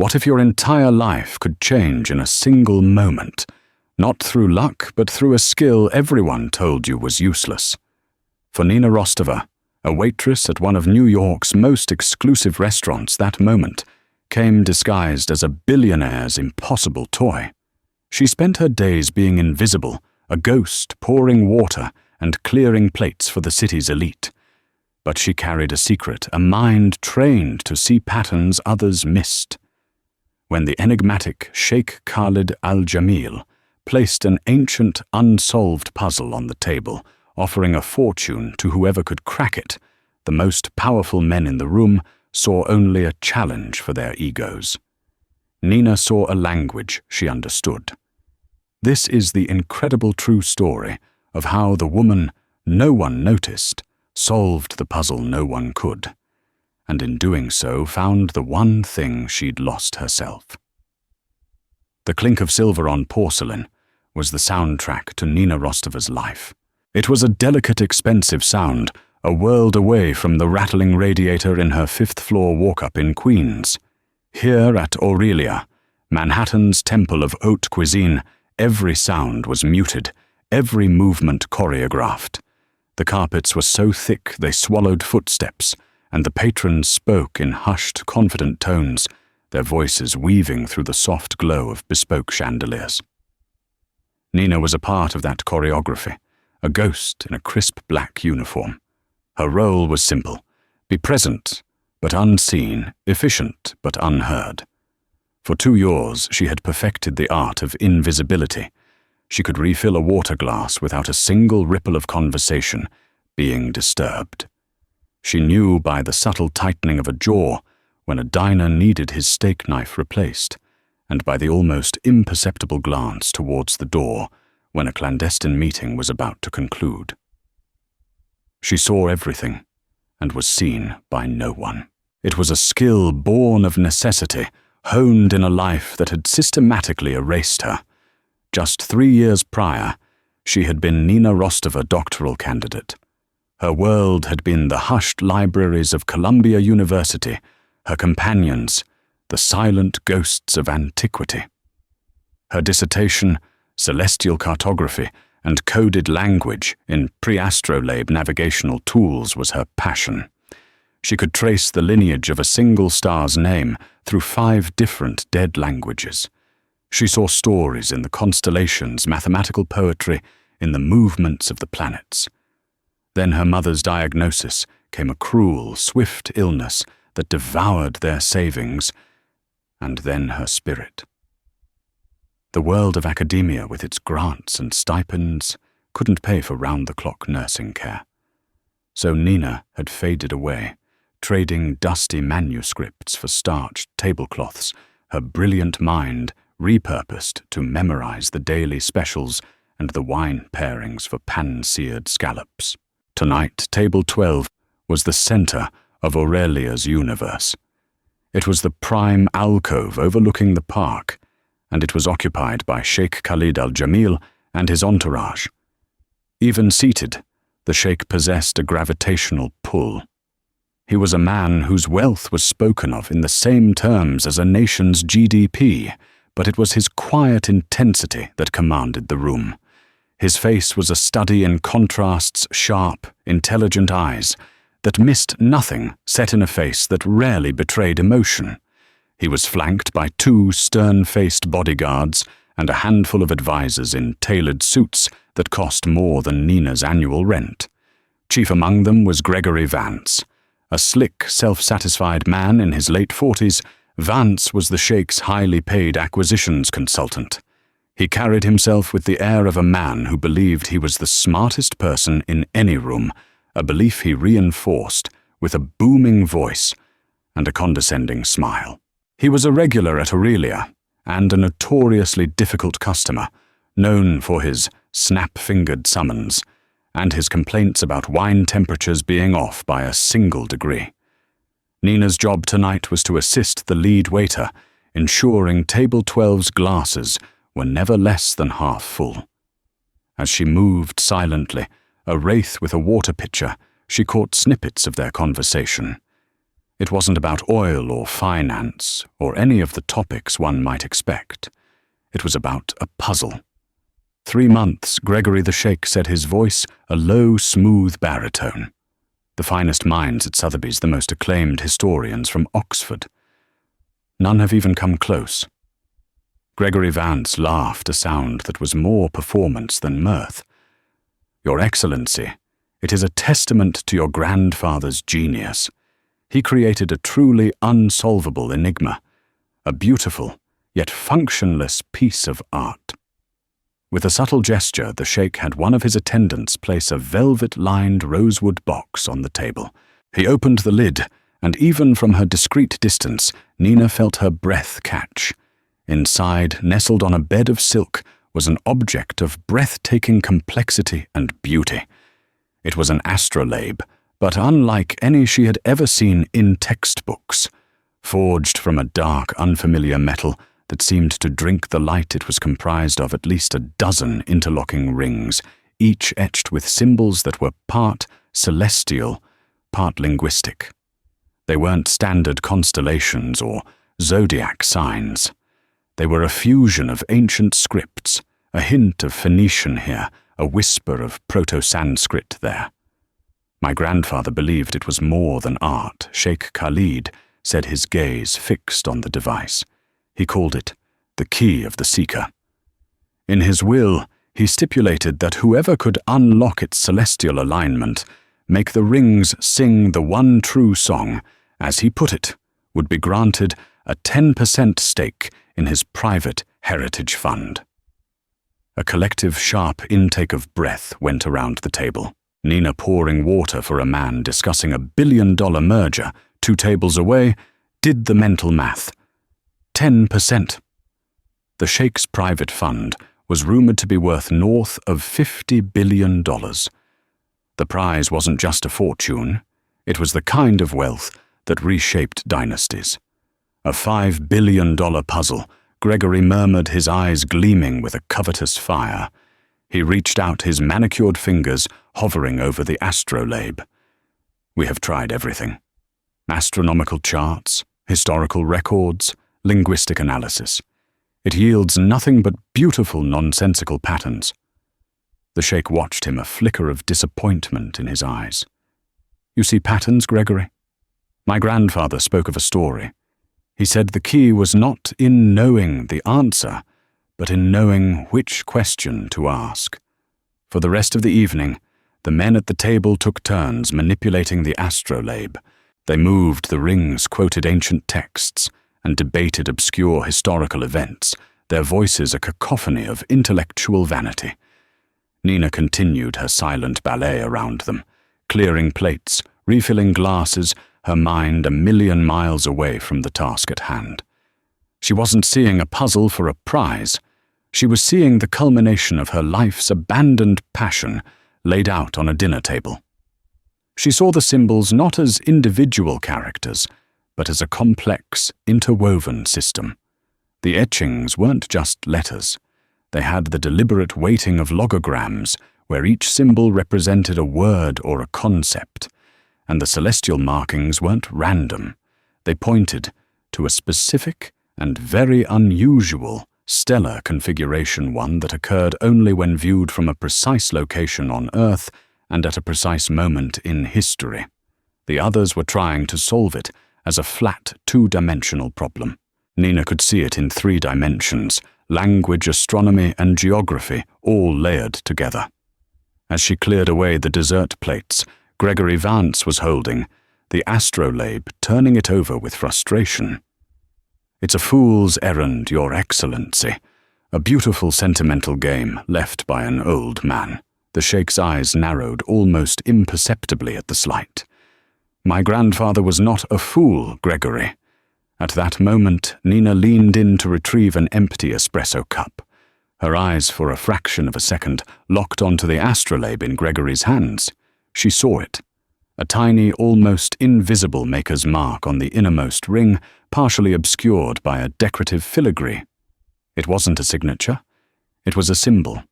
What if your entire life could change in a single moment, not through luck, but through a skill everyone told you was useless? For Nina Rostova, a waitress at one of New York's most exclusive restaurants, that moment came disguised as a billionaire's impossible toy. She spent her days being invisible, a ghost pouring water and clearing plates for the city's elite. But she carried a secret, a mind trained to see patterns others missed. When the enigmatic Sheikh Khalid al-Jamil placed an ancient, unsolved puzzle on the table, offering a fortune to whoever could crack it, the most powerful men in the room saw only a challenge for their egos. Nina saw a language she understood. This is the incredible true story of how the woman no one noticed solved the puzzle no one could, and in doing so found the one thing she'd lost herself. The clink of silver on porcelain was the soundtrack to Nina Rostova's life. It was a delicate, expensive sound, a world away from the rattling radiator in her fifth-floor walk-up in Queens. Here at Aurelia, Manhattan's temple of haute cuisine, every sound was muted, every movement choreographed. The carpets were so thick they swallowed footsteps, and the patrons spoke in hushed, confident tones, their voices weaving through the soft glow of bespoke chandeliers. Nina was a part of that choreography, a ghost in a crisp black uniform. Her role was simple: be present, but unseen, efficient, but unheard. For 2 years, she had perfected the art of invisibility. She could refill a water glass without a single ripple of conversation being disturbed. She knew by the subtle tightening of a jaw when a diner needed his steak knife replaced, and by the almost imperceptible glance towards the door when a clandestine meeting was about to conclude. She saw everything and was seen by no one. It was a skill born of necessity, honed in a life that had systematically erased her. Just 3 years prior, she had been Nina Rostova doctoral candidate. Her world had been the hushed libraries of Columbia University, her companions, the silent ghosts of antiquity. Her dissertation, celestial cartography, and coded language in pre-astrolabe navigational tools was her passion. She could trace the lineage of a single star's name through 5 different dead languages. She saw stories in the constellations, mathematical poetry, in the movements of the planets. Then her mother's diagnosis came a cruel, swift illness that devoured their savings, and then her spirit. The world of academia, with its grants and stipends, couldn't pay for round-the-clock nursing care. So Nina had faded away, trading dusty manuscripts for starched tablecloths, her brilliant mind repurposed to memorize the daily specials and the wine pairings for pan-seared scallops. Tonight, Table 12 was the center of Aurelia's universe. It was the prime alcove overlooking the park, and it was occupied by Sheikh Khalid al-Jamil and his entourage. Even seated, the sheikh possessed a gravitational pull. He was a man whose wealth was spoken of in the same terms as a nation's GDP, but it was his quiet intensity that commanded the room. His face was a study in contrasts, sharp, intelligent eyes that missed nothing, set in a face that rarely betrayed emotion. He was flanked by 2 stern-faced bodyguards and a handful of advisors in tailored suits that cost more than Nina's annual rent. Chief among them was Gregory Vance. A slick, self-satisfied man in his late 40s, Vance was the sheikh's highly paid acquisitions consultant. He carried himself with the air of a man who believed he was the smartest person in any room, a belief he reinforced with a booming voice and a condescending smile. He was a regular at Aurelia and a notoriously difficult customer, known for his snap-fingered summons and his complaints about wine temperatures being off by a single degree. Nina's job tonight was to assist the lead waiter, ensuring Table 12's glasses were never less than half full. As she moved silently, a wraith with a water pitcher, she caught snippets of their conversation. It wasn't about oil or finance or any of the topics one might expect. It was about a puzzle. 3 months, Gregory the Sheikh said, his voice a low, smooth baritone. The finest minds at Sotheby's, the most acclaimed historians from Oxford. None have even come close. Gregory Vance laughed a sound that was more performance than mirth. Your Excellency, it is a testament to your grandfather's genius. He created a truly unsolvable enigma, a beautiful yet functionless piece of art. With a subtle gesture, the Sheikh had one of his attendants place a velvet-lined rosewood box on the table. He opened the lid, and even from her discreet distance, Nina felt her breath catch. Inside, nestled on a bed of silk, was an object of breathtaking complexity and beauty. It was an astrolabe, but unlike any she had ever seen in textbooks. Forged from a dark, unfamiliar metal that seemed to drink the light, it was comprised of at least a dozen interlocking rings, each etched with symbols that were part celestial, part linguistic. They weren't standard constellations or zodiac signs. They were a fusion of ancient scripts, a hint of Phoenician here, a whisper of Proto-Sanskrit there. My grandfather believed it was more than art. Sheikh Khalid said, his gaze fixed on the device. He called it the key of the seeker. In his will, he stipulated that whoever could unlock its celestial alignment, make the rings sing the one true song, as he put it, would be granted a 10% stake in his private heritage fund. A collective sharp intake of breath went around the table. Nina pouring water for a man discussing $1 billion merger 2 tables away, did the mental math. 10%. The Sheikh's private fund was rumored to be worth north of $50 billion. The prize wasn't just a fortune. It was the kind of wealth that reshaped dynasties. A $5 billion puzzle, Gregory murmured, his eyes gleaming with a covetous fire. He reached out, his manicured fingers hovering over the astrolabe. We have tried everything. Astronomical charts, historical records, linguistic analysis. It yields nothing but beautiful nonsensical patterns. The Sheikh watched him, a flicker of disappointment in his eyes. You see patterns, Gregory? My grandfather spoke of a story. He said the key was not in knowing the answer, but in knowing which question to ask. For the rest of the evening, the men at the table took turns manipulating the astrolabe. They moved the rings, quoted ancient texts, and debated obscure historical events, their voices a cacophony of intellectual vanity. Nina continued her silent ballet around them, clearing plates, refilling glasses, her mind a million miles away from the task at hand. She wasn't seeing a puzzle for a prize. She was seeing the culmination of her life's abandoned passion laid out on a dinner table. She saw the symbols not as individual characters, but as a complex, interwoven system. The etchings weren't just letters. They had the deliberate weighting of logograms, where each symbol represented a word or a concept. And the celestial markings weren't random. They pointed to a specific and very unusual stellar configuration, one that occurred only when viewed from a precise location on Earth and at a precise moment in history. The others were trying to solve it as a flat, 2-dimensional problem. Nina could see it in 3 dimensions, language, astronomy, and geography, all layered together. As she cleared away the dessert plates Gregory Vance was holding, the astrolabe turning it over with frustration. It's a fool's errand, Your Excellency. A beautiful sentimental game left by an old man. The Sheikh's eyes narrowed almost imperceptibly at the slight. My grandfather was not a fool, Gregory. At that moment, Nina leaned in to retrieve an empty espresso cup. Her eyes, for a fraction of a second, locked onto the astrolabe in Gregory's hands. She saw it. A tiny, almost invisible maker's mark on the innermost ring, partially obscured by a decorative filigree. It wasn't a signature. It was a symbol.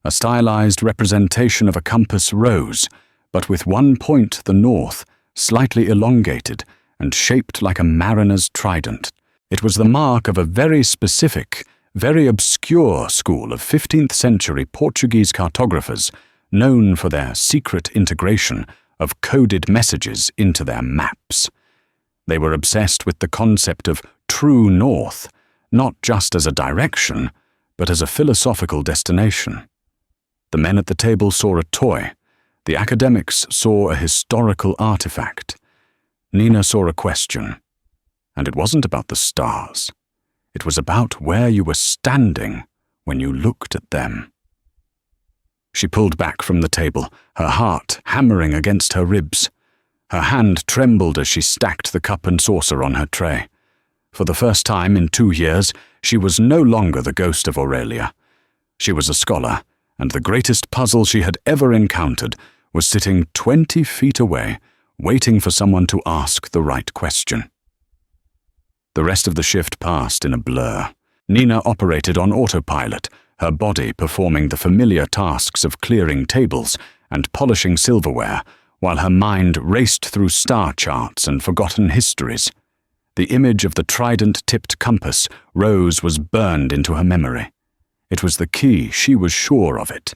A stylized representation of a compass rose, but with one point, the north, slightly elongated, and shaped like a mariner's trident. It was the mark of a very specific, very obscure school of 15th century Portuguese cartographers known for their secret integration of coded messages into their maps. They were obsessed with the concept of true north, not just as a direction, but as a philosophical destination. The men at the table saw a toy. The academics saw a historical artifact. Nina saw a question. And it wasn't about the stars. It was about where you were standing when you looked at them. She pulled back from the table, her heart hammering against her ribs. Her hand trembled as she stacked the cup and saucer on her tray. For the first time in 2 years, she was no longer the ghost of Aurelia. She was a scholar, and the greatest puzzle she had ever encountered was sitting 20 feet away, waiting for someone to ask the right question. The rest of the shift passed in a blur. Nina operated on autopilot, her body performing the familiar tasks of clearing tables and polishing silverware, while her mind raced through star charts and forgotten histories. The image of the trident-tipped compass Rose was burned into her memory. It was the key, she was sure of it.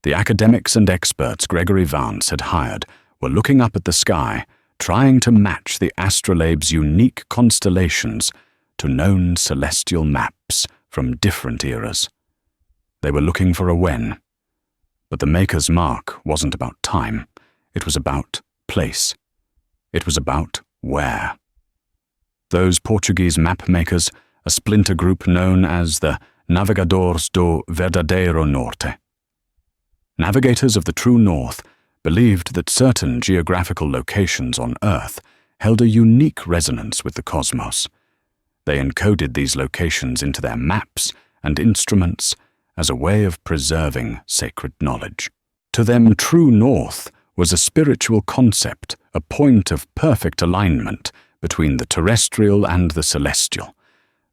The academics and experts Gregory Vance had hired were looking up at the sky, trying to match the astrolabe's unique constellations to known celestial maps from different eras. They were looking for a when. But the maker's mark wasn't about time. It was about place. It was about where. Those Portuguese map makers, a splinter group known as the Navegadores do Verdadeiro Norte. Navigators of the true north believed that certain geographical locations on Earth held a unique resonance with the cosmos. They encoded these locations into their maps and instruments as a way of preserving sacred knowledge. To them, true north was a spiritual concept, a point of perfect alignment between the terrestrial and the celestial.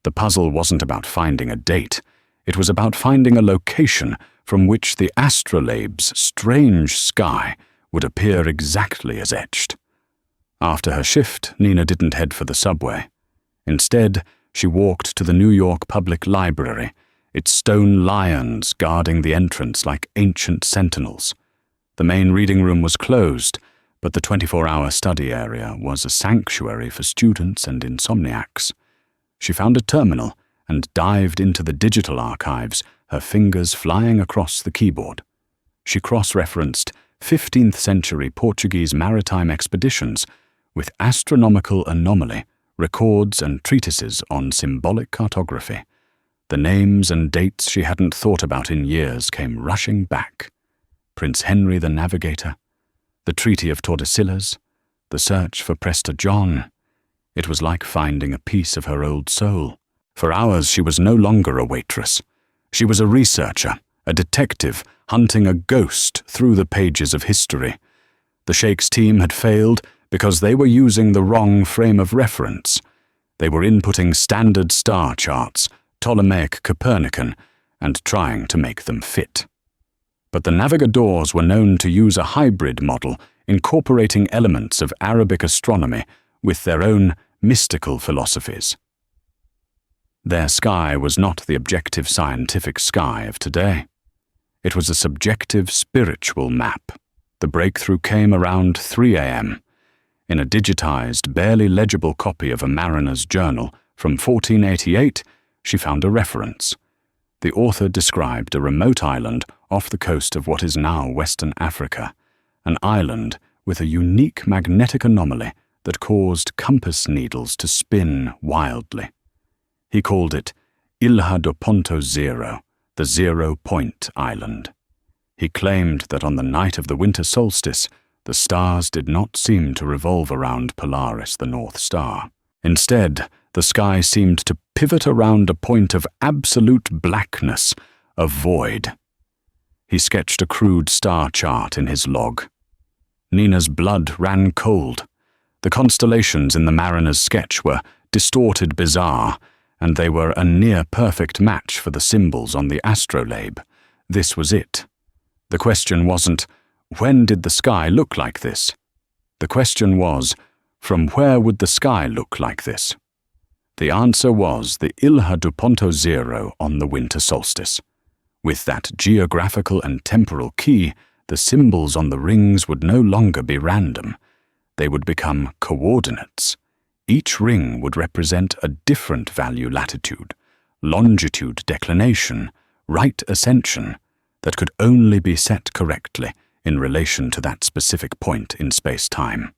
The puzzle wasn't about finding a date. It was about finding a location from which the astrolabe's strange sky would appear exactly as etched. After her shift, Nina didn't head for the subway. Instead, she walked to the New York Public Library, its stone lions guarding the entrance like ancient sentinels. The main reading room was closed, but the 24-hour study area was a sanctuary for students and insomniacs. She found a terminal and dived into the digital archives, her fingers flying across the keyboard. She cross-referenced 15th century Portuguese maritime expeditions with astronomical anomaly, records and treatises on symbolic cartography. The names and dates she hadn't thought about in years came rushing back. Prince Henry the Navigator, the Treaty of Tordesillas, the search for Prester John. It was like finding a piece of her old soul. For hours she was no longer a waitress. She was a researcher, a detective, hunting a ghost through the pages of history. The Sheikh's team had failed because they were using the wrong frame of reference. They were inputting standard star charts, Ptolemaic Copernican, and trying to make them fit. But the Navigadores were known to use a hybrid model incorporating elements of Arabic astronomy with their own mystical philosophies. Their sky was not the objective scientific sky of today. It was a subjective spiritual map. The breakthrough came around 3 a.m. In a digitized, barely legible copy of a mariner's journal from 1488, she found a reference. The author described a remote island off the coast of what is now Western Africa, an island with a unique magnetic anomaly that caused compass needles to spin wildly. He called it Ilha do Ponto Zero, the 0 Point Island. He claimed that on the night of the winter solstice, the stars did not seem to revolve around Polaris, the North Star. Instead, the sky seemed to pivot around a point of absolute blackness, a void. He sketched a crude star chart in his log. Nina's blood ran cold. The constellations in the mariner's sketch were distorted bizarre, and they were a near-perfect match for the symbols on the astrolabe. This was it. The question wasn't, when did the sky look like this? The question was, From where would the sky look like this? The answer was the Ilha do Ponto Zero on the winter solstice. With that geographical and temporal key, the symbols on the rings would no longer be random. They would become coordinates. Each ring would represent a different value latitude, longitude declination, right ascension, that could only be set correctly in relation to that specific point in space-time.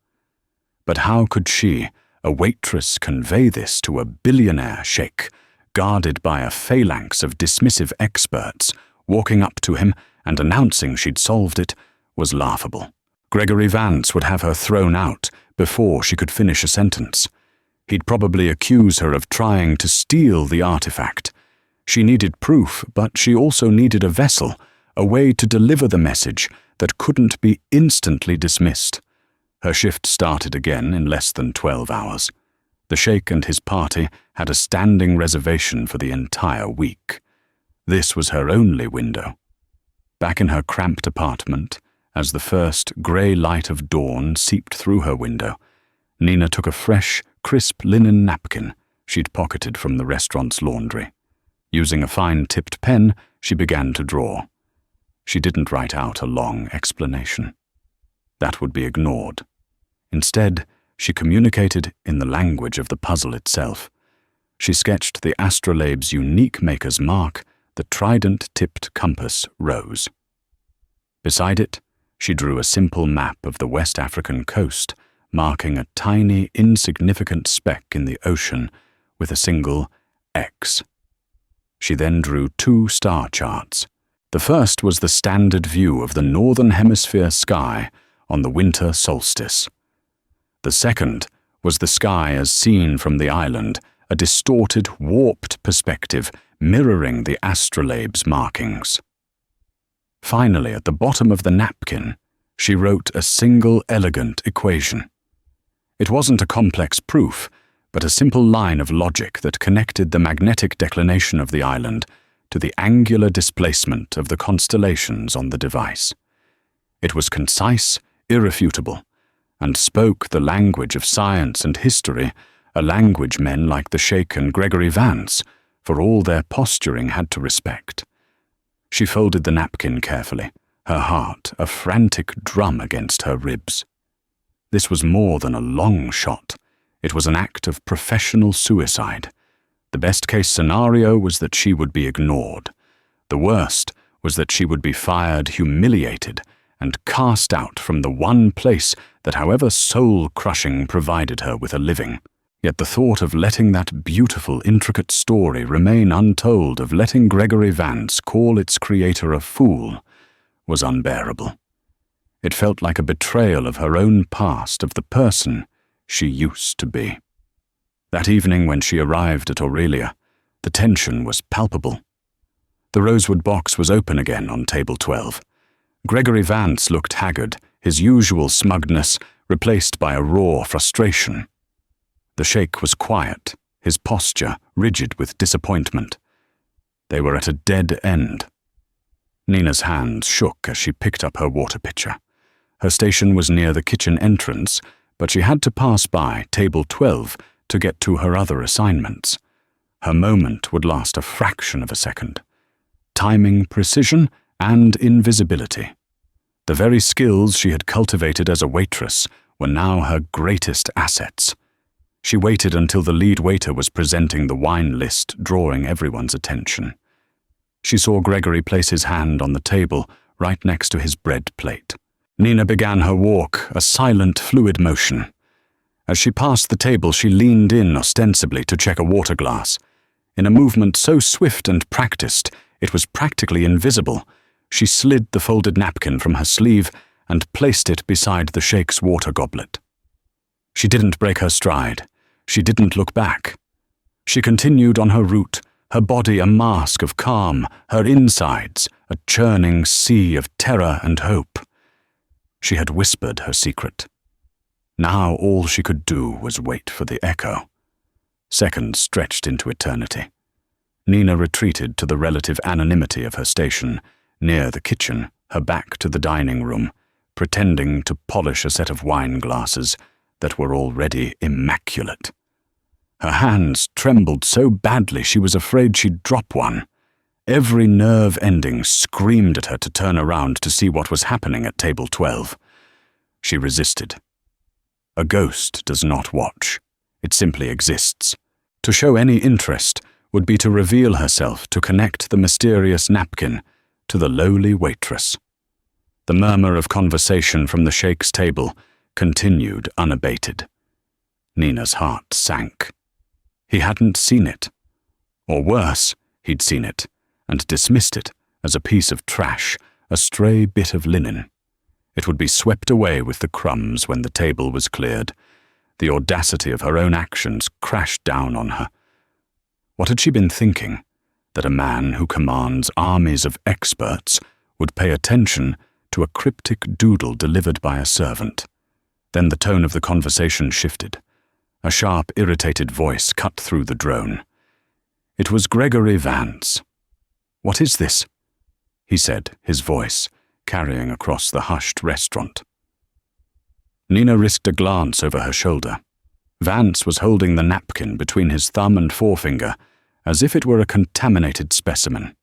But how could she, a waitress, convey this to a billionaire sheikh, guarded by a phalanx of dismissive experts? Walking up to him and announcing she'd solved it was laughable. Gregory Vance would have her thrown out before she could finish a sentence. He'd probably accuse her of trying to steal the artifact. She needed proof, but she also needed a vessel, a way to deliver the message that couldn't be instantly dismissed. Her shift started again in less than 12 hours. The sheikh and his party had a standing reservation for the entire week. This was her only window. Back in her cramped apartment, as the first grey light of dawn seeped through her window, Nina took a fresh, crisp linen napkin she'd pocketed from the restaurant's laundry. Using a fine-tipped pen, she began to draw. She didn't write out a long explanation. That would be ignored. Instead, she communicated in the language of the puzzle itself. She sketched the astrolabe's unique maker's mark, the trident-tipped compass rose. Beside it, she drew a simple map of the West African coast, marking a tiny, insignificant speck in the ocean with a single X. She then drew 2 star charts. The first was the standard view of the northern hemisphere sky on the winter solstice. The second was the sky as seen from the island, a distorted, warped perspective mirroring the astrolabe's markings. Finally, at the bottom of the napkin, she wrote a single elegant equation. It wasn't a complex proof, but a simple line of logic that connected the magnetic declination of the island to the angular displacement of the constellations on the device. It was concise, irrefutable, and spoke the language of science and history, a language men like the Sheikh and Gregory Vance, for all their posturing, had to respect. She folded the napkin carefully, her heart a frantic drum against her ribs. This was more than a long shot. It was an act of professional suicide. The best-case scenario was that she would be ignored. The worst was that she would be fired, humiliated, and cast out from the one place that, however soul-crushing, provided her with a living. Yet the thought of letting that beautiful, intricate story remain untold, of letting Gregory Vance call its creator a fool, was unbearable. It felt like a betrayal of her own past, of the person she used to be. That evening when she arrived at Aurelia, the tension was palpable. The rosewood box was open again on table 12. Gregory Vance looked haggard, his usual smugness replaced by a raw frustration. The sheikh was quiet, his posture rigid with disappointment. They were at a dead end. Nina's hands shook as she picked up her water pitcher. Her station was near the kitchen entrance, but she had to pass by table 12 to get to her other assignments. Her moment would last a fraction of a second. Timing, precision, and invisibility. The very skills she had cultivated as a waitress were now her greatest assets. She waited until the lead waiter was presenting the wine list, drawing everyone's attention. She saw Gregory place his hand on the table right next to his bread plate. Nina began her walk, a silent, fluid motion. As she passed the table, she leaned in ostensibly to check a water glass. In a movement so swift and practiced, it was practically invisible. She slid the folded napkin from her sleeve and placed it beside the sheikh's water goblet. She didn't break her stride. She didn't look back. She continued on her route, her body a mask of calm, her insides a churning sea of terror and hope. She had whispered her secret. Now all she could do was wait for the echo. Seconds stretched into eternity. Nina retreated to the relative anonymity of her station, near the kitchen, her back to the dining room, pretending to polish a set of wine glasses, that were already immaculate. Her hands trembled so badly she was afraid she'd drop one. Every nerve ending screamed at her to turn around to see what was happening at table 12. She resisted. A ghost does not watch. It simply exists. To show any interest would be to reveal herself, to connect the mysterious napkin to the lowly waitress. The murmur of conversation from the Sheikh's table continued unabated. Nina's heart sank. He hadn't seen it. Or worse, he'd seen it and dismissed it as a piece of trash, a stray bit of linen. It would be swept away with the crumbs when the table was cleared. The audacity of her own actions crashed down on her. What had she been thinking? That a man who commands armies of experts would pay attention to a cryptic doodle delivered by a servant. Then the tone of the conversation shifted. A sharp, irritated voice cut through the drone. It was Gregory Vance. "What is this?" he said, his voice carrying across the hushed restaurant. Nina risked a glance over her shoulder. Vance was holding the napkin between his thumb and forefinger, as if it were a contaminated specimen.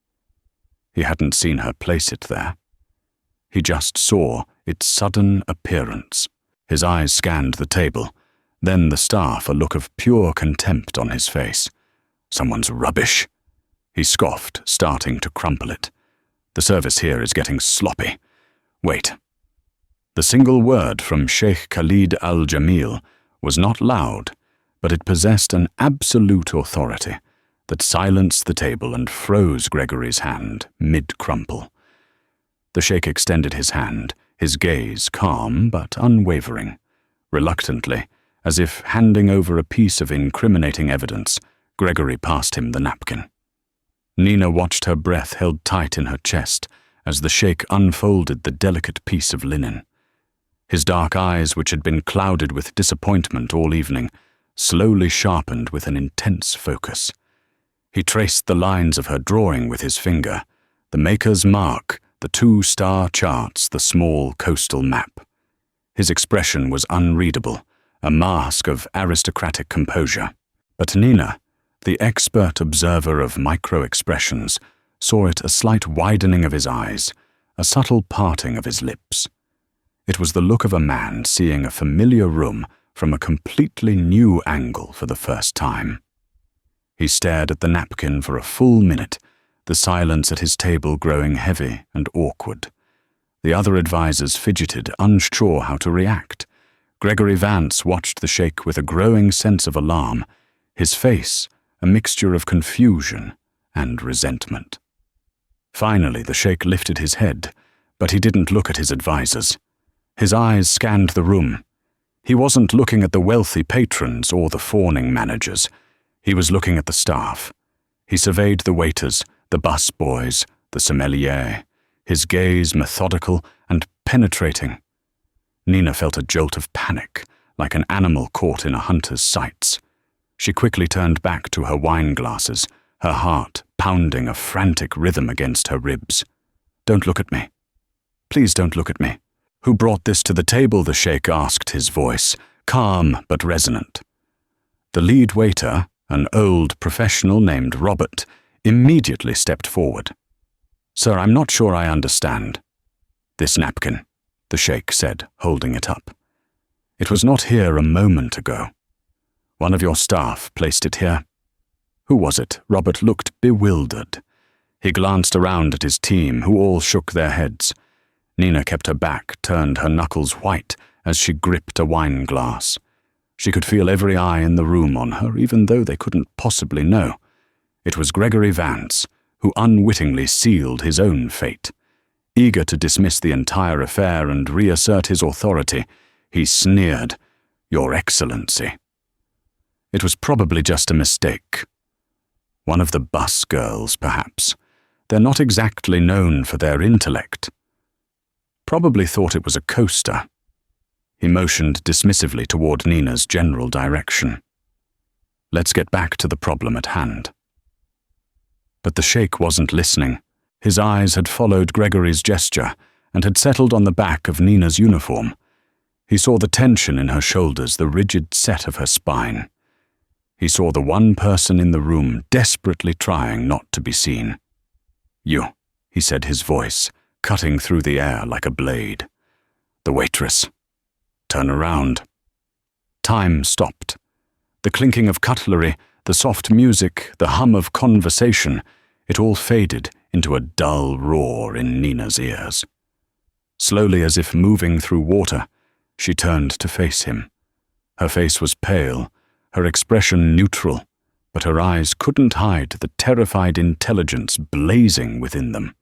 He hadn't seen her place it there. He just saw its sudden appearance. His eyes scanned the table, then the staff, a look of pure contempt on his face. "Someone's rubbish," he scoffed, starting to crumple it. "The service here is getting sloppy. Wait." The single word from Sheikh Khalid al-Jamil was not loud, but it possessed an absolute authority that silenced the table and froze Gregory's hand mid-crumple. The Sheikh extended his hand, his gaze calm but unwavering. Reluctantly, as if handing over a piece of incriminating evidence, Gregory passed him the napkin. Nina watched her breath held tight in her chest as the Sheikh unfolded the delicate piece of linen. His dark eyes, which had been clouded with disappointment all evening, slowly sharpened with an intense focus. He traced the lines of her drawing with his finger, the maker's mark, the 2-star charts, the small coastal map. His expression was unreadable, a mask of aristocratic composure. But Nina, the expert observer of micro-expressions, saw it a slight widening of his eyes, a subtle parting of his lips. It was the look of a man seeing a familiar room from a completely new angle for the first time. He stared at the napkin for a full minute, the silence at his table growing heavy and awkward. The other advisors fidgeted, unsure how to react. Gregory Vance watched the Sheikh with a growing sense of alarm, his face a mixture of confusion and resentment. Finally, the Sheikh lifted his head, but he didn't look at his advisors. His eyes scanned the room. He wasn't looking at the wealthy patrons or the fawning managers. He was looking at the staff. He surveyed the waiters, the bus boys, the sommelier, his gaze methodical and penetrating. Nina felt a jolt of panic, like an animal caught in a hunter's sights. She quickly turned back to her wine glasses, her heart pounding a frantic rhythm against her ribs. "Don't look at me. Please don't look at me." "Who brought this to the table?" the Sheikh asked, his voice calm but resonant. The lead waiter, an old professional named Robert, immediately stepped forward. "Sir, I'm not sure I understand." "This napkin," the Sheikh said, holding it up. "It was not here a moment ago. One of your staff placed it here." "Who was it?" Robert looked bewildered. He glanced around at his team, who all shook their heads. Nina kept her back, turned her knuckles white as she gripped a wine glass. She could feel every eye in the room on her, even though they couldn't possibly know. It was Gregory Vance, who unwittingly sealed his own fate. Eager to dismiss the entire affair and reassert his authority, he sneered, "Your Excellency." It was probably just a mistake. One of the bus girls, perhaps. They're not exactly known for their intellect. Probably thought it was a coaster. He motioned dismissively toward Nina's general direction. "Let's get back to the problem at hand." But the Sheikh wasn't listening. His eyes had followed Gregory's gesture and had settled on the back of Nina's uniform. He saw the tension in her shoulders, the rigid set of her spine. He saw the one person in the room desperately trying not to be seen. "You," he said, his voice cutting through the air like a blade. "The waitress. Turn around." Time stopped. The clinking of cutlery, the soft music, the hum of conversation, it all faded into a dull roar in Nina's ears. Slowly, as if moving through water, she turned to face him. Her face was pale, her expression neutral, but her eyes couldn't hide the terrified intelligence blazing within them.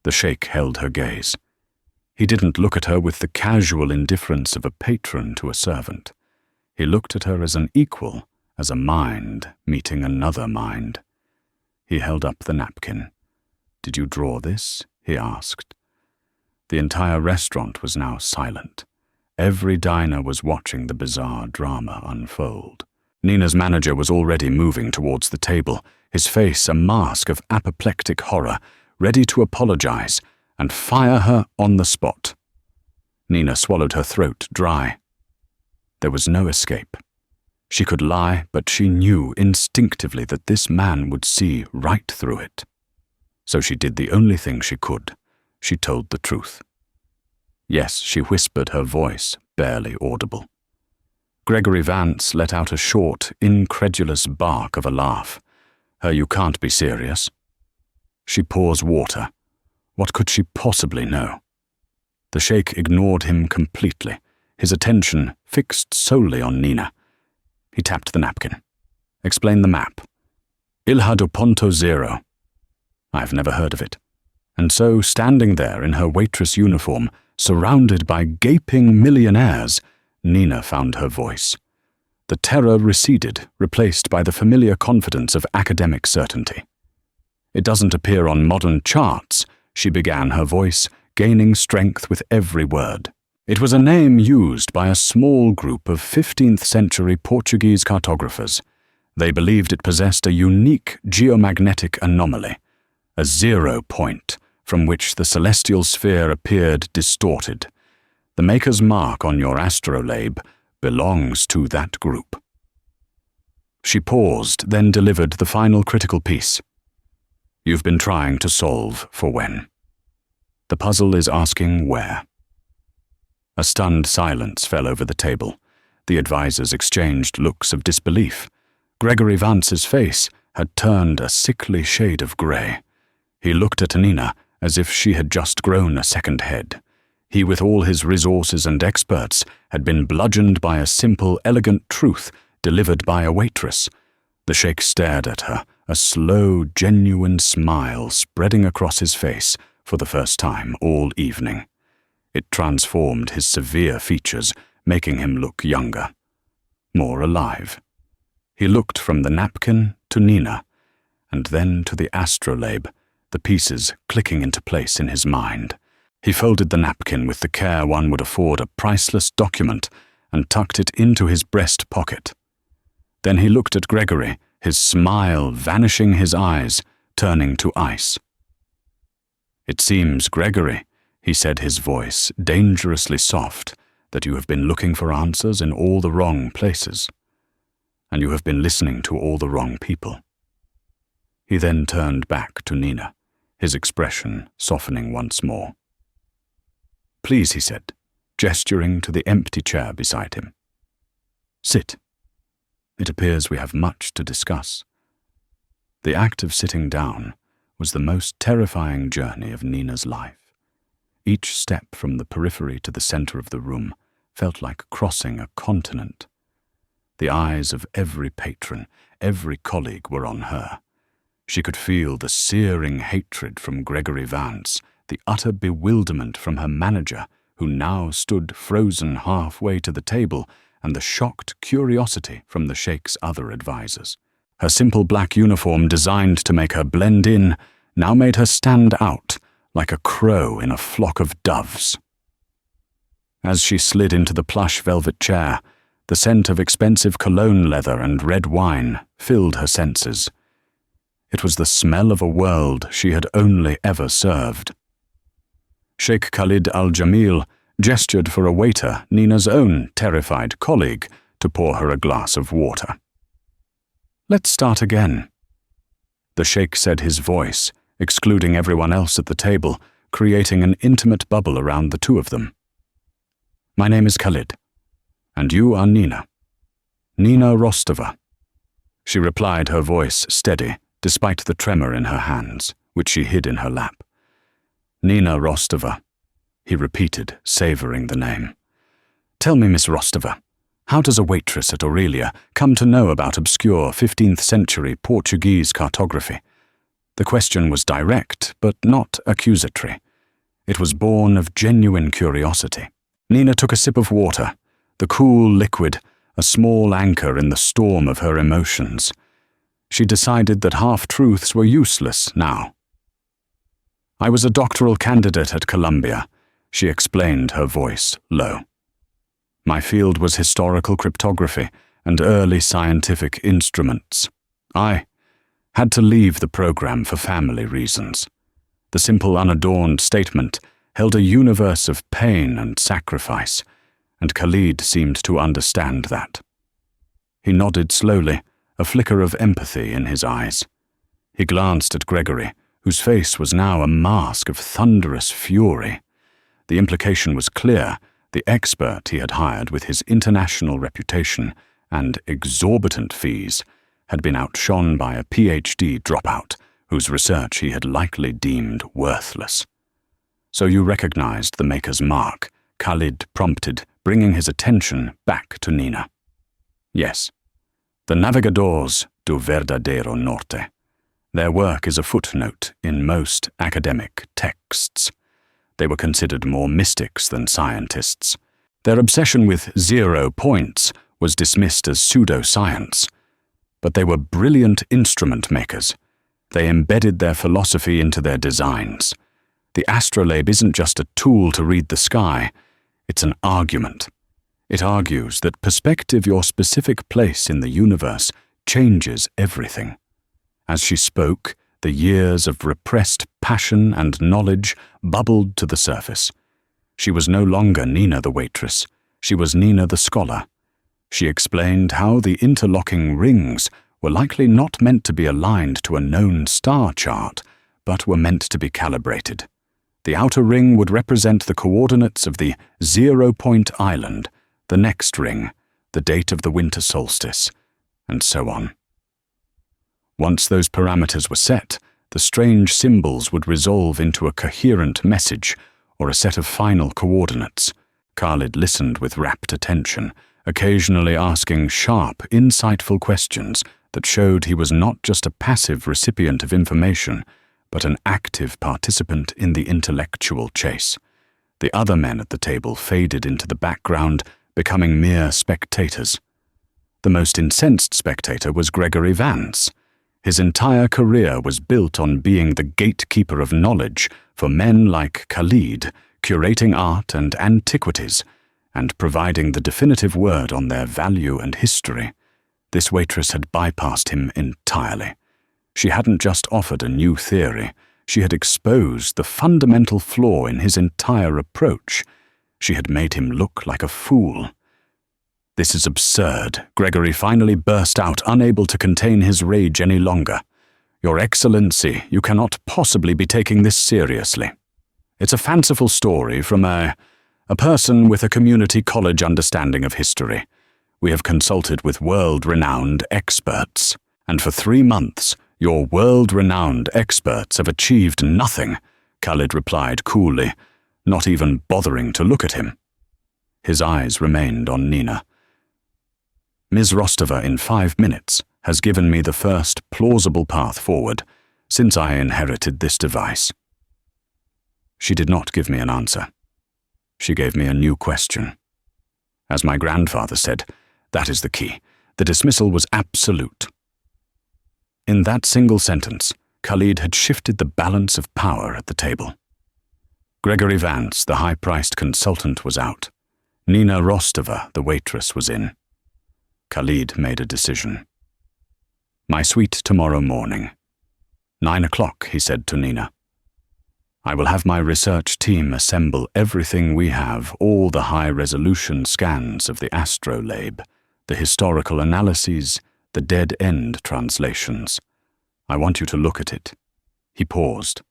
The sheikh held her gaze. He didn't look at her with the casual indifference of a patron to a servant. He looked at her as an equal, as a mind meeting another mind. He held up the napkin. "Did you draw this?" he asked. The entire restaurant was now silent. Every diner was watching the bizarre drama unfold. Nina's manager was already moving towards the table, his face a mask of apoplectic horror, ready to apologize and fire her on the spot. Nina swallowed her throat dry. There was no escape. She could lie, but she knew instinctively that this man would see right through it. So she did the only thing she could. She told the truth. Yes, she whispered, her voice barely audible. Gregory Vance let out a short, incredulous bark of a laugh. "You can't be serious." She pours water. What could she possibly know? The sheikh ignored him completely, his attention fixed solely on Nina. He tapped the napkin. "Explain the map." "Ilha do Ponto Zero." "I've never heard of it." And so, standing there in her waitress uniform, surrounded by gaping millionaires, Nina found her voice. The terror receded, replaced by the familiar confidence of academic certainty. "It doesn't appear on modern charts," she began, her voice gaining strength with every word. It was a name used by a small group of 15th century Portuguese cartographers. They believed it possessed a unique geomagnetic anomaly, a 0 point from which the celestial sphere appeared distorted. The maker's mark on your astrolabe belongs to that group. She paused, then delivered the final critical piece. "You've been trying to solve for when. The puzzle is asking where." A stunned silence fell over the table. The advisors exchanged looks of disbelief. Gregory Vance's face had turned a sickly shade of grey. He looked at Nina as if she had just grown a second head. He, with all his resources and experts, had been bludgeoned by a simple, elegant truth delivered by a waitress. The sheikh stared at her, a slow, genuine smile spreading across his face for the first time all evening. It transformed his severe features, making him look younger, more alive. He looked from the napkin to Nina, and then to the astrolabe, the pieces clicking into place in his mind. He folded the napkin with the care one would afford a priceless document and tucked it into his breast pocket. Then he looked at Gregory, his smile vanishing his eyes, turning to ice. "It seems, Gregory," he said, his voice dangerously soft, "that you have been looking for answers in all the wrong places. And you have been listening to all the wrong people." He then turned back to Nina, his expression softening once more. "Please," he said, gesturing to the empty chair beside him. "Sit. It appears we have much to discuss." The act of sitting down was the most terrifying journey of Nina's life. Each step from the periphery to the center of the room felt like crossing a continent. The eyes of every patron, every colleague were on her. She could feel the searing hatred from Gregory Vance, the utter bewilderment from her manager, who now stood frozen halfway to the table, and the shocked curiosity from the sheikh's other advisors. Her simple black uniform, designed to make her blend in, now made her stand out like a crow in a flock of doves. As she slid into the plush velvet chair, the scent of expensive cologne leather and red wine filled her senses. It was the smell of a world she had only ever served. Sheikh Khalid al-Jamil gestured for a waiter, Nina's own terrified colleague, to pour her a glass of water. "Let's start again." The sheikh said, his voice, excluding everyone else at the table, creating an intimate bubble around the two of them. "My name is Khalid, and you are Nina. Nina Rostova." She replied, her voice steady, despite the tremor in her hands, which she hid in her lap. "Nina Rostova," he repeated, savoring the name. "Tell me, Miss Rostova, how does a waitress at Aurelia come to know about obscure 15th century Portuguese cartography?" The question was direct, but not accusatory. It was born of genuine curiosity. Nina took a sip of water, the cool liquid, a small anchor in the storm of her emotions. She decided that half-truths were useless now. "I was a doctoral candidate at Columbia," she explained, her voice low. "My field was historical cryptography and early scientific instruments. I had to leave the program for family reasons." The simple, unadorned statement held a universe of pain and sacrifice, and Khalid seemed to understand that. He nodded slowly, a flicker of empathy in his eyes. He glanced at Gregory, whose face was now a mask of thunderous fury. The implication was clear. The expert he had hired with his international reputation and exorbitant fees had been outshone by a PhD dropout whose research he had likely deemed worthless. "So you recognized the maker's mark," Khalid prompted, bringing his attention back to Nina. "Yes. The Navegadores do Verdadeiro Norte. Their work is a footnote in most academic texts. They were considered more mystics than scientists. Their obsession with 0 points was dismissed as pseudoscience. But they were brilliant instrument makers. They embedded their philosophy into their designs. The astrolabe isn't just a tool to read the sky, it's an argument. It argues that perspective, your specific place in the universe, changes everything." As she spoke, the years of repressed passion and knowledge bubbled to the surface. She was no longer Nina the waitress, she was Nina the scholar. She explained how the interlocking rings were likely not meant to be aligned to a known star chart, but were meant to be calibrated. The outer ring would represent the coordinates of the 0-point island, the next ring, the date of the winter solstice, and so on. Once those parameters were set, the strange symbols would resolve into a coherent message or a set of final coordinates. Khalid listened with rapt attention, occasionally asking sharp, insightful questions that showed he was not just a passive recipient of information, but an active participant in the intellectual chase. The other men at the table faded into the background, becoming mere spectators. The most incensed spectator was Gregory Vance. His entire career was built on being the gatekeeper of knowledge for men like Khalid, curating art and antiquities, and providing the definitive word on their value and history. This waitress had bypassed him entirely. She hadn't just offered a new theory, she had exposed the fundamental flaw in his entire approach. She had made him look like a fool. "This is absurd," Gregory finally burst out, unable to contain his rage any longer. "Your Excellency, you cannot possibly be taking this seriously. It's a fanciful story from a person with a community college understanding of history. We have consulted with world-renowned experts, and for 3 months, your world-renowned experts have achieved nothing," Khalid replied coolly, not even bothering to look at him. His eyes remained on Nina. "Ms. Rostova, in 5 minutes, has given me the first plausible path forward since I inherited this device." She did not give me an answer. She gave me a new question. As my grandfather said, that is the key. The dismissal was absolute. In that single sentence, Khalid had shifted the balance of power at the table. Gregory Vance, the high-priced consultant, was out. Nina Rostova, the waitress, was in. Khalid made a decision. "My suite tomorrow morning. 9 o'clock, he said to Nina. I will have my research team assemble everything we have, all the high-resolution scans of the astrolabe, the historical analyses, the dead-end translations. I want you to look at it." He paused.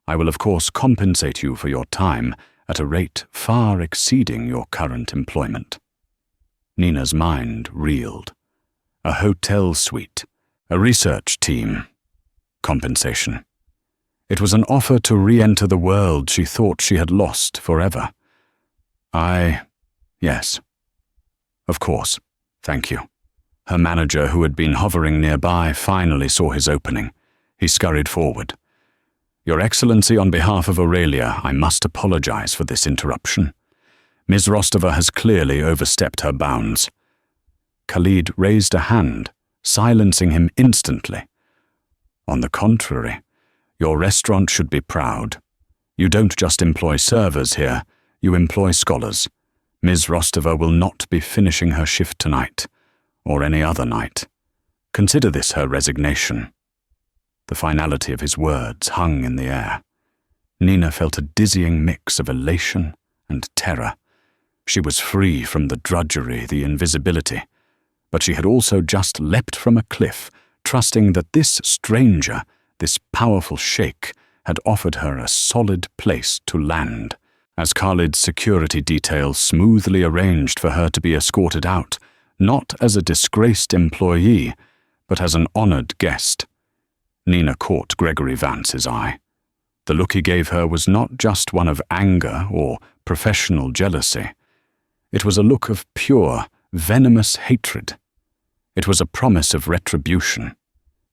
"I will of course compensate you for your time at a rate far exceeding your current employment." Nina's mind reeled. A hotel suite, a research team, compensation. It was an offer to re-enter the world she thought she had lost forever. Yes. Of course, thank you." Her manager, who had been hovering nearby, finally saw his opening. He scurried forward. "Your Excellency, on behalf of Aurelia, I must apologize for this interruption. Ms. Rostova has clearly overstepped her bounds." Khalid raised a hand, silencing him instantly. "On the contrary, your restaurant should be proud. You don't just employ servers here, you employ scholars. Ms. Rostova will not be finishing her shift tonight, or any other night. Consider this her resignation." The finality of his words hung in the air. Nina felt a dizzying mix of elation and terror. She was free from the drudgery, the invisibility, but she had also just leapt from a cliff, trusting that this stranger, this powerful sheikh, had offered her a solid place to land. As Khalid's security detail smoothly arranged for her to be escorted out, not as a disgraced employee, but as an honored guest. Nina caught Gregory Vance's eye. The look he gave her was not just one of anger or professional jealousy. It was a look of pure, venomous hatred. It was a promise of retribution.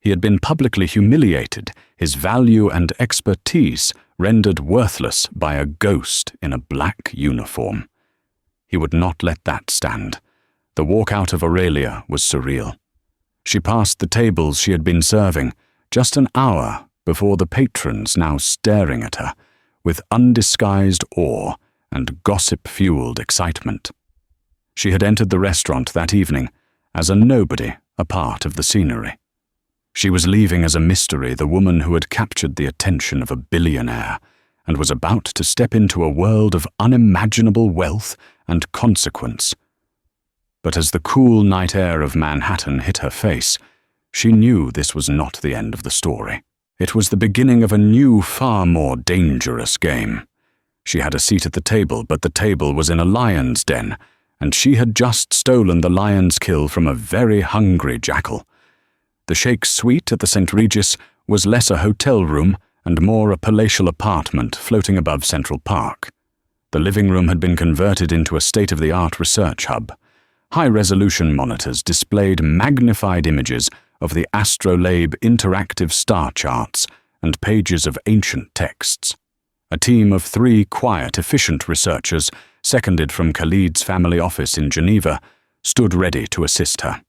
He had been publicly humiliated, his value and expertise rendered worthless by a ghost in a black uniform. He would not let that stand. The walk out of Aurelia was surreal. She passed the tables she had been serving, just an hour before the patrons now staring at her, with undisguised awe and gossip-fueled excitement. She had entered the restaurant that evening as a nobody, a part of the scenery. She was leaving as a mystery, the woman who had captured the attention of a billionaire, and was about to step into a world of unimaginable wealth and consequence. But as the cool night air of Manhattan hit her face, she knew this was not the end of the story. It was the beginning of a new, far more dangerous game. She had a seat at the table, but the table was in a lion's den, and she had just stolen the lion's kill from a very hungry jackal. The Sheikh's suite at the St. Regis was less a hotel room and more a palatial apartment floating above Central Park. The living room had been converted into a state-of-the-art research hub. High-resolution monitors displayed magnified images of the astrolabe interactive star charts and pages of ancient texts. A team of 3 quiet, efficient researchers, seconded from Khalid's family office in Geneva, stood ready to assist her.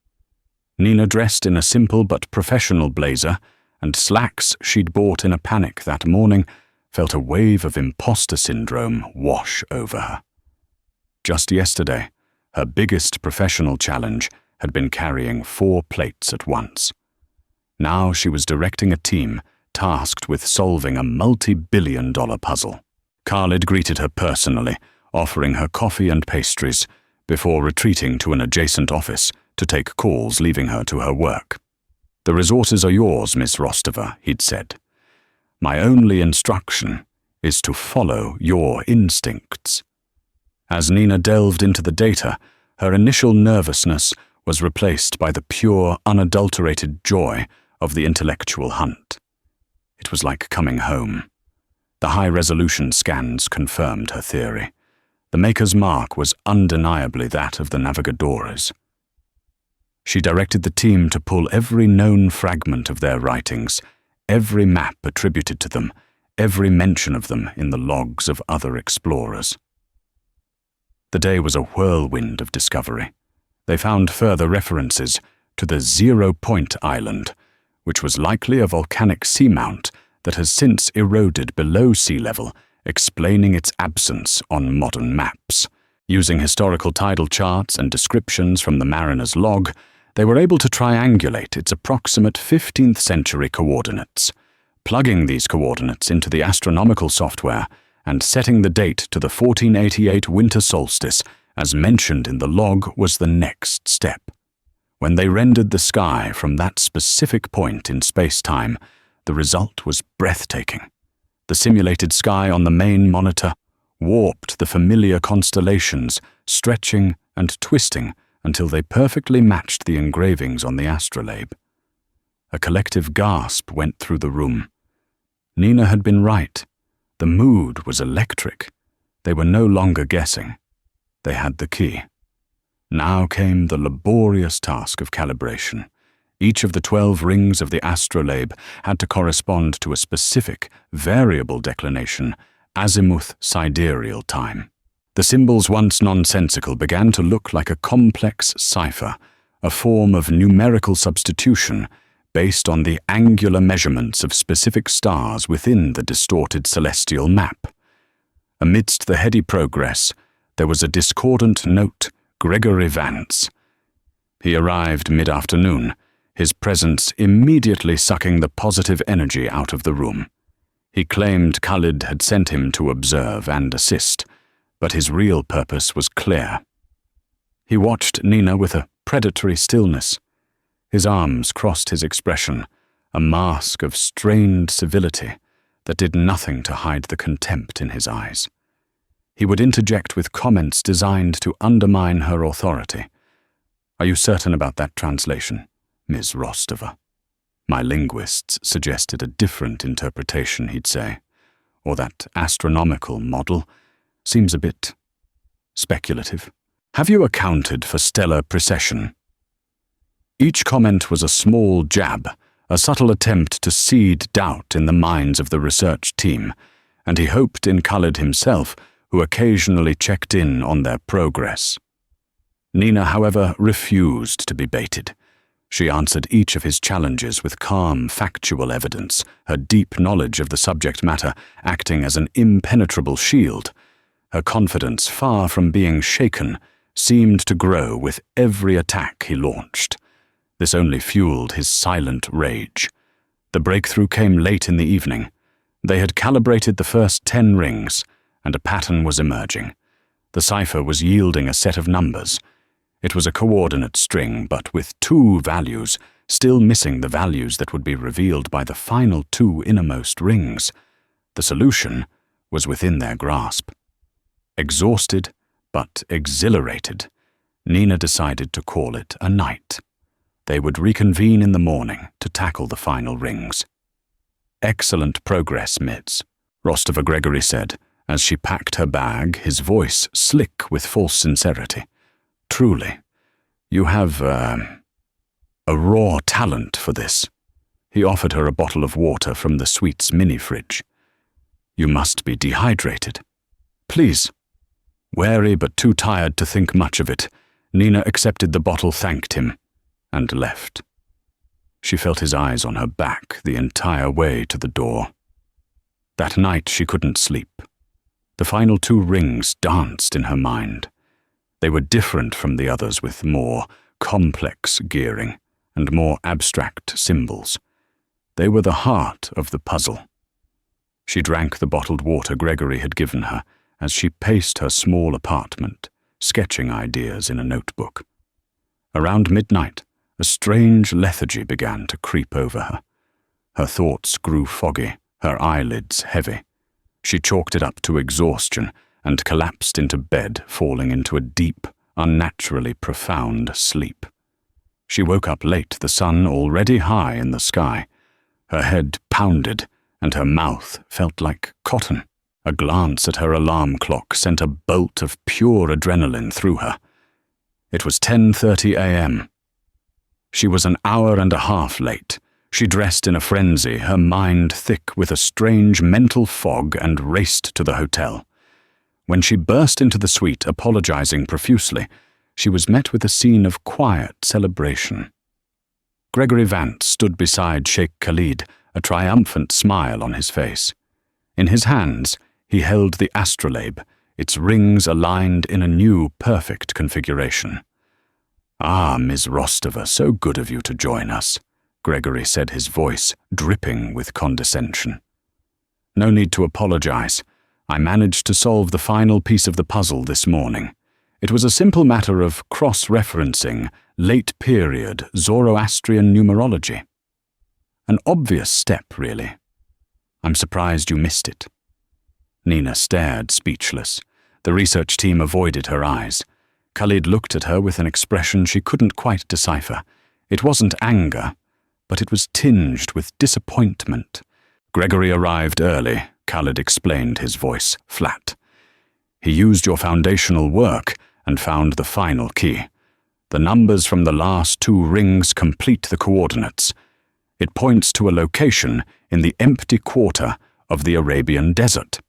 Nina, dressed in a simple but professional blazer and slacks she'd bought in a panic that morning, felt a wave of imposter syndrome wash over her. Just yesterday, her biggest professional challenge had been carrying 4 plates at once. Now she was directing a team tasked with solving a multi-billion-dollar puzzle. Khalid greeted her personally, offering her coffee and pastries, before retreating to an adjacent office to take calls, leaving her to her work. "The resources are yours, Miss Rostova," he'd said. "My only instruction is to follow your instincts." As Nina delved into the data, her initial nervousness was replaced by the pure, unadulterated joy of the intellectual hunt. It was like coming home. The high-resolution scans confirmed her theory. The Maker's Mark was undeniably that of the Navigadores. She directed the team to pull every known fragment of their writings, every map attributed to them, every mention of them in the logs of other explorers. The day was a whirlwind of discovery. They found further references to the 0 Point Island, which was likely a volcanic seamount that has since eroded below sea level, explaining its absence on modern maps. Using historical tidal charts and descriptions from the mariner's log, they were able to triangulate its approximate 15th century coordinates. plugging these coordinates into the astronomical software and setting the date to the 1488 winter solstice, as mentioned in the log, was the next step. When they rendered the sky from that specific point in space-time, the result was breathtaking. The simulated sky on the main monitor warped the familiar constellations, stretching and twisting until they perfectly matched the engravings on the astrolabe. A collective gasp went through the room. Nina had been right. The mood was electric. They were no longer guessing. They had the key. Now came the laborious task of calibration. Each of the 12 rings of the astrolabe had to correspond to a specific, variable declination, azimuth sidereal time. The symbols, once nonsensical, began to look like a complex cipher, a form of numerical substitution based on the angular measurements of specific stars within the distorted celestial map. Amidst the heady progress, there was a discordant note: Gregory Vance. He arrived mid-afternoon, his presence immediately sucking the positive energy out of the room. He claimed Khalid had sent him to observe and assist, but his real purpose was clear. He watched Nina with a predatory stillness. His arms crossed his expression, a mask of strained civility that did nothing to hide the contempt in his eyes. He would interject with comments designed to undermine her authority. "Are you certain about that translation, Ms. Rostova?" "My linguists suggested a different interpretation," he'd say. "Or that astronomical model seems a bit speculative. Have you accounted for stellar precession?" Each comment was a small jab, a subtle attempt to seed doubt in the minds of the research team, and he hoped in Khalid himself, who occasionally checked in on their progress. Nina, however, refused to be baited. She answered each of his challenges with calm, factual evidence, her deep knowledge of the subject matter acting as an impenetrable shield. Her confidence, far from being shaken, seemed to grow with every attack he launched. This only fueled his silent rage. The breakthrough came late in the evening. They had calibrated the first 10 rings, and a pattern was emerging. The cipher was yielding a set of numbers. It was a coordinate string, but with 2 values, still missing the values that would be revealed by the final 2 innermost rings. The solution was within their grasp. Exhausted, but exhilarated, Nina decided to call it a night. They would reconvene in the morning to tackle the final rings. "Excellent progress, Miss," Rostova Gregory said, as she packed her bag, his voice slick with false sincerity. "Truly, you have a raw talent for this." He offered her a bottle of water from the suite's mini-fridge. "You must be dehydrated." "Please." Wary but too tired to think much of it, Nina accepted the bottle, thanked him, and left. She felt his eyes on her back the entire way to the door. That night she couldn't sleep. The final 2 rings danced in her mind. They were different from the others, with more complex gearing and more abstract symbols. They were the heart of the puzzle. She drank the bottled water Gregory had given her as she paced her small apartment, sketching ideas in a notebook. Around midnight, a strange lethargy began to creep over her. Her thoughts grew foggy, her eyelids heavy. She chalked it up to exhaustion and collapsed into bed, falling into a deep, unnaturally profound sleep. She woke up late, the sun already high in the sky. Her head pounded, and her mouth felt like cotton. A glance at her alarm clock sent a bolt of pure adrenaline through her. It was 10:30 a.m. She was an hour and a half late. She dressed in a frenzy, her mind thick with a strange mental fog, and raced to the hotel. When she burst into the suite, apologizing profusely, she was met with a scene of quiet celebration. Gregory Vance stood beside Sheikh Khalid, a triumphant smile on his face. In his hands, he held the astrolabe, its rings aligned in a new, perfect configuration. "Ah, Ms. Rostova, so good of you to join us," Gregory said, his voice dripping with condescension. "No need to apologize. I managed to solve the final piece of the puzzle this morning. It was a simple matter of cross-referencing late-period Zoroastrian numerology. An obvious step, really. I'm surprised you missed it." Nina stared, speechless. The research team avoided her eyes. Khalid looked at her with an expression she couldn't quite decipher. It wasn't anger, but it was tinged with disappointment. "Gregory arrived early," Khalid explained, his voice flat. "He used your foundational work and found the final key. The numbers from the last 2 rings complete the coordinates. It points to a location in the empty quarter of the Arabian desert."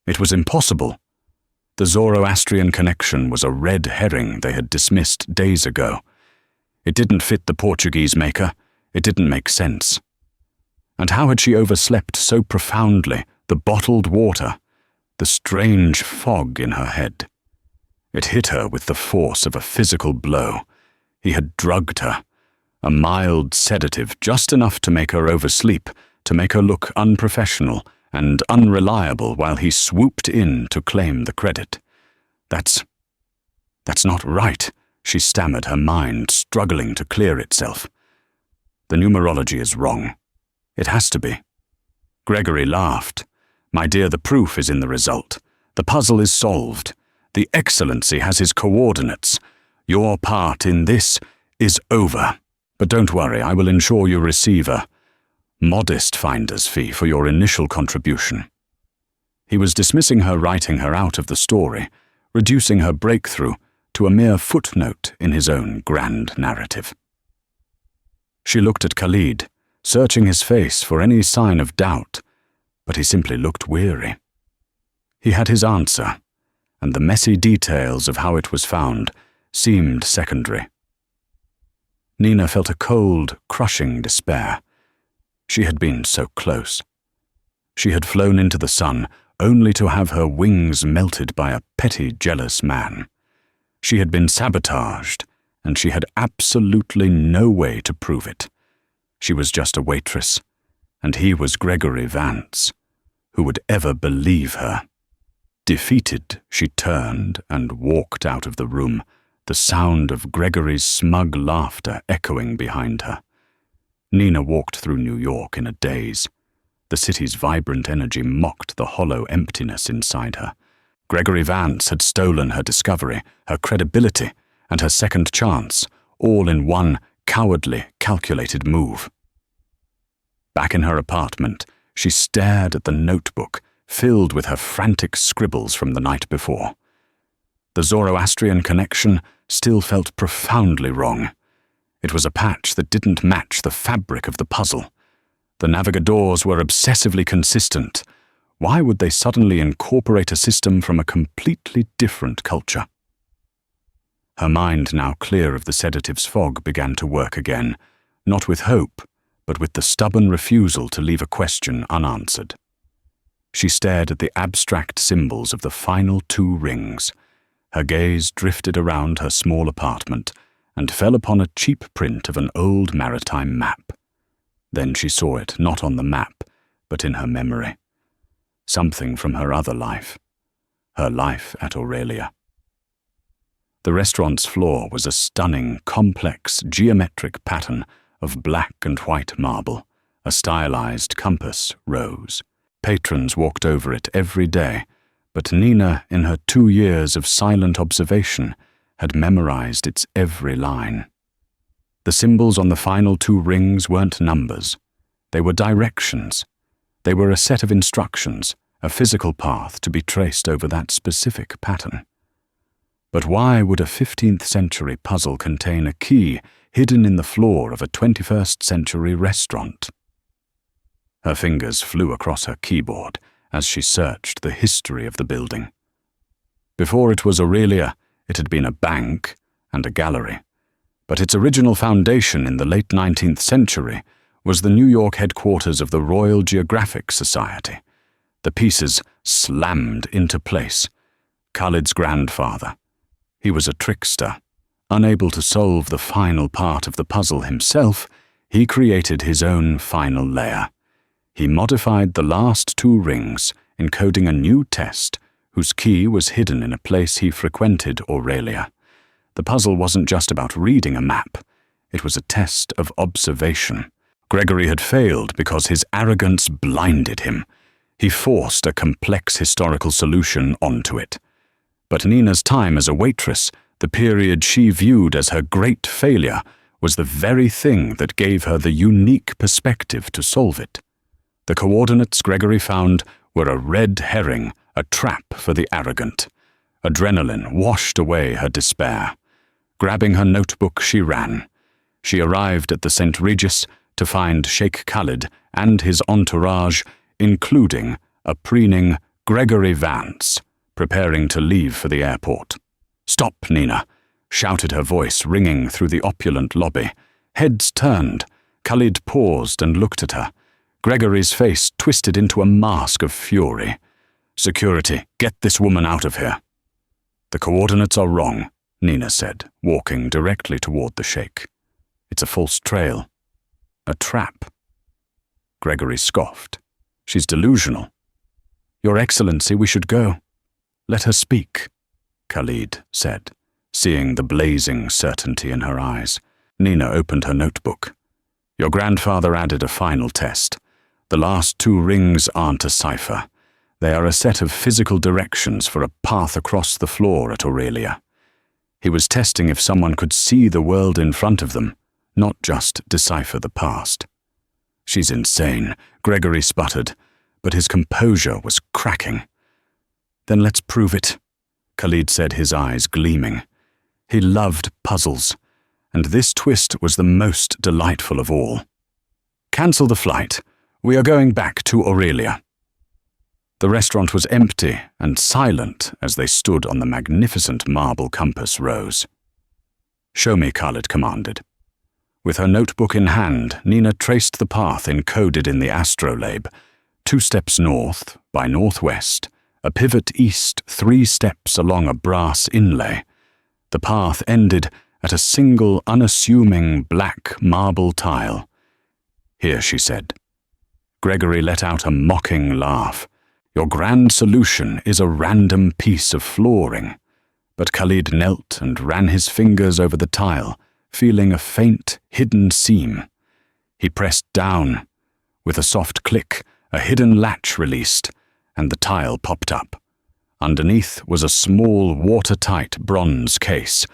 It was impossible. The Zoroastrian connection was a red herring they had dismissed days ago. It didn't fit the Portuguese maker. It didn't make sense. And how had she overslept so profoundly the bottled water, the strange fog in her head? It hit her with the force of a physical blow. He had drugged her, a mild sedative just enough to make her oversleep, to make her look unprofessional and unreliable while he swooped in to claim the credit. That's not right," she stammered, her mind struggling to clear itself. "The numerology is wrong. It has to be." Gregory laughed. "My dear, the proof is in the result. The puzzle is solved. The excellency has his coordinates. Your part in this is over. But don't worry, I will ensure you receive a modest finder's fee for your initial contribution." He was dismissing her, writing her out of the story, reducing her breakthrough to a mere footnote in his own grand narrative. She looked at Khalid, searching his face for any sign of doubt, but he simply looked weary. He had his answer, and the messy details of how it was found seemed secondary. Nina felt a cold, crushing despair. She had been so close. She had flown into the sun only to have her wings melted by a petty, jealous man. She had been sabotaged, and she had absolutely no way to prove it. She was just a waitress, and he was Gregory Vance. Who would ever believe her? Defeated, she turned and walked out of the room, the sound of Gregory's smug laughter echoing behind her. Nina walked through New York in a daze. The city's vibrant energy mocked the hollow emptiness inside her. Gregory Vance had stolen her discovery, her credibility, and her second chance, all in one cowardly, calculated move. Back in her apartment, she stared at the notebook, filled with her frantic scribbles from the night before. The Zoroastrian connection still felt profoundly wrong. It was a patch that didn't match the fabric of the puzzle. The navigadors were obsessively consistent. Why would they suddenly incorporate a system from a completely different culture? Her mind, now clear of the sedative's fog, began to work again, not with hope, but with the stubborn refusal to leave a question unanswered. She stared at the abstract symbols of the final 2 rings. Her gaze drifted around her small apartment and fell upon a cheap print of an old maritime map. Then she saw it not on the map, but in her memory. Something from her other life. Her life at Aurelia. The restaurant's floor was a stunning, complex, geometric pattern of black and white marble. A stylized compass rose. Patrons walked over it every day, but Nina, in her 2 years of silent observation, had memorized its every line. The symbols on the final 2 rings weren't numbers. They were directions. They were a set of instructions, a physical path to be traced over that specific pattern. But why would a 15th century puzzle contain a key hidden in the floor of a 21st century restaurant? Her fingers flew across her keyboard as she searched the history of the building. Before it was Aurelia, it had been a bank and a gallery, but its original foundation in the late 19th century was the New York headquarters of the Royal Geographic Society. The pieces slammed into place. Khalid's grandfather. He was a trickster. Unable to solve the final part of the puzzle himself, He created his own final layer. He modified the last 2 rings, encoding a new test whose key was hidden in a place he frequented Aurelia. The puzzle wasn't just about reading a map. It was a test of observation. Gregory had failed because his arrogance blinded him. He forced a complex historical solution onto it. But Nina's time as a waitress, the period she viewed as her great failure, was the very thing that gave her the unique perspective to solve it. The coordinates Gregory found were a red herring, a trap for the arrogant. Adrenaline washed away her despair. Grabbing her notebook, she ran. She arrived at the St. Regis to find Sheikh Khalid and his entourage, including a preening Gregory Vance, preparing to leave for the airport. "Stop, Nina," shouted her voice ringing through the opulent lobby. Heads turned. Khalid paused and looked at her. Gregory's face twisted into a mask of fury. "Security, get this woman out of here." "The coordinates are wrong," Nina said, walking directly toward the sheikh. "It's a false trail. A trap." Gregory scoffed. "She's delusional." "Your Excellency, we should go." "Let her speak," Khalid said, seeing the blazing certainty in her eyes. Nina opened her notebook. "Your grandfather added a final test. The last 2 rings aren't a cipher. They are a set of physical directions for a path across the floor at Aurelia. He was testing if someone could see the world in front of them, not just decipher the past." "She's insane," Gregory sputtered, but his composure was cracking. "Then let's prove it," Khalid said, his eyes gleaming. He loved puzzles, and this twist was the most delightful of all. "Cancel the flight. We are going back to Aurelia." The restaurant was empty and silent as they stood on the magnificent marble compass rose. "Show me," Khalid commanded. With her notebook in hand, Nina traced the path encoded in the astrolabe. 2 steps north by northwest, a pivot east 3 steps along a brass inlay. The path ended at a single unassuming black marble tile. "Here," she said. Gregory let out a mocking laugh. "Your grand solution is a random piece of flooring." But Khalid knelt and ran his fingers over the tile, feeling a faint, hidden seam. He pressed down. With a soft click, a hidden latch released, and the tile popped up. Underneath was a small, watertight bronze case.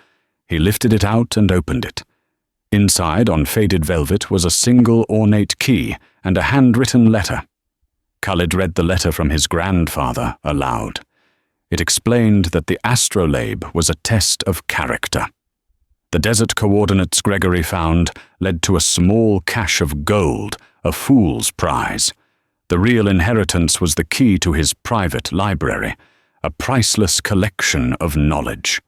He lifted it out and opened it. Inside, on faded velvet, was a single ornate key and a handwritten letter. Khalid read the letter from his grandfather aloud. It explained that the astrolabe was a test of character. The desert coordinates Gregory found led to a small cache of gold, a fool's prize. The real inheritance was the key to his private library, a priceless collection of knowledge.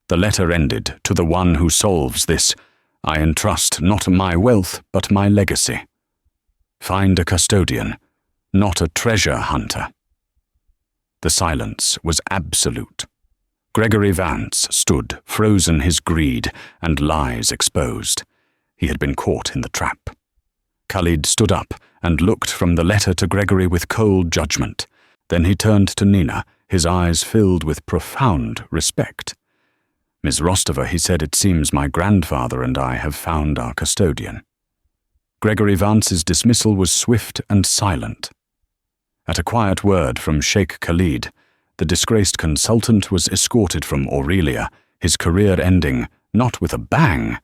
The letter ended, "To the one who solves this, I entrust not my wealth but my legacy. Find a custodian, not a treasure hunter." The silence was absolute. Gregory Vance stood, frozen, his greed and lies exposed. He had been caught in the trap. Khalid stood up and looked from the letter to Gregory with cold judgment. Then he turned to Nina, his eyes filled with profound respect. "Ms. Rostova," he said, "it seems my grandfather and I have found our custodian." Gregory Vance's dismissal was swift and silent. At a quiet word from Sheikh Khalid, the disgraced consultant was escorted from Aurelia, his career ending not with a bang,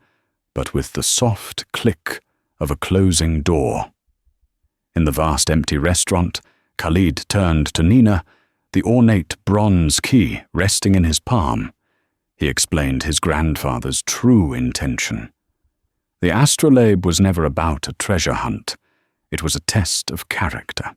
but with the soft click of a closing door. In the vast empty restaurant, Khalid turned to Nina, the ornate bronze key resting in his palm. He explained his grandfather's true intention. The astrolabe was never about a treasure hunt. It was a test of character.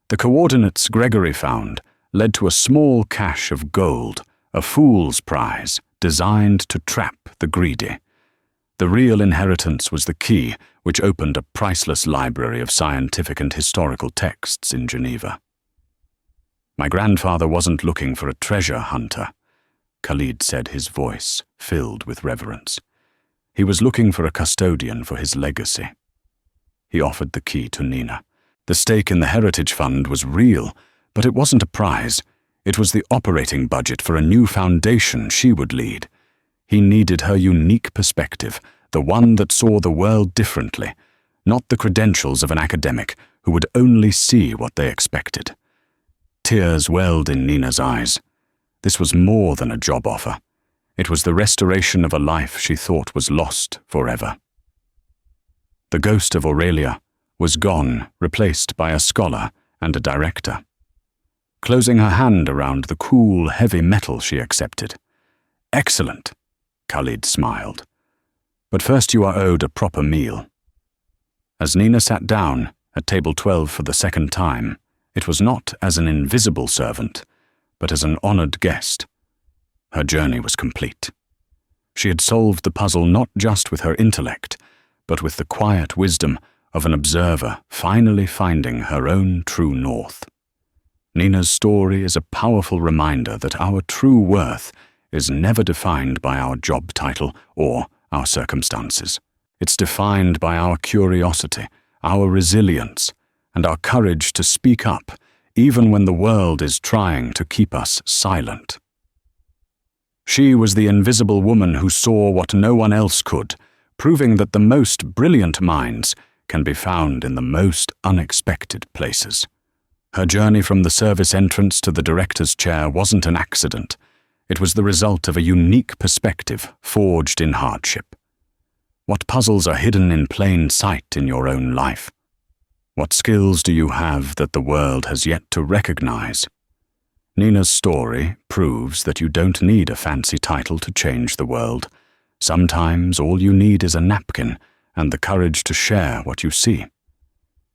The coordinates Gregory found led to a small cache of gold, a fool's prize designed to trap the greedy. The real inheritance was the key which opened a priceless library of scientific and historical texts in Geneva. "My grandfather wasn't looking for a treasure hunter," Khalid said, his voice filled with reverence. He was looking for a custodian for his legacy. He offered the key to Nina. The stake in the Heritage Fund was real, but it wasn't a prize. It was the operating budget for a new foundation she would lead. He needed her unique perspective, the one that saw the world differently, not the credentials of an academic who would only see what they expected. Tears welled in Nina's eyes. This was more than a job offer. It was the restoration of a life she thought was lost forever. The ghost of Aurelia was gone, replaced by a scholar and a director. Closing her hand around the cool, heavy metal she accepted. "Excellent," Khalid smiled. "But first you are owed a proper meal." As Nina sat down at table 12 for the second time, it was not as an invisible servant, but as an honored guest. Her journey was complete. She had solved the puzzle not just with her intellect, but with the quiet wisdom of an observer finally finding her own true north. Nina's story is a powerful reminder that our true worth is never defined by our job title or our circumstances. It's defined by our curiosity, our resilience, and our courage to speak up, even when the world is trying to keep us silent. She was the invisible woman who saw what no one else could, proving that the most brilliant minds can be found in the most unexpected places. Her journey from the service entrance to the director's chair wasn't an accident. It was the result of a unique perspective forged in hardship. What puzzles are hidden in plain sight in your own life? What skills do you have that the world has yet to recognize? Nina's story proves that you don't need a fancy title to change the world. Sometimes all you need is a napkin and the courage to share what you see.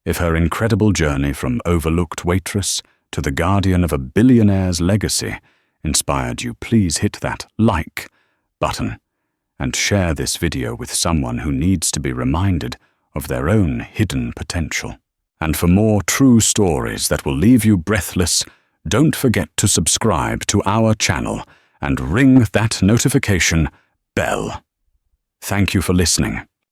If her incredible journey from overlooked waitress to the guardian of a billionaire's legacy inspired you, please hit that like button and share this video with someone who needs to be reminded of their own hidden potential. And for more true stories that will leave you breathless, don't forget to subscribe to our channel and ring that notification bell. Thank you for listening.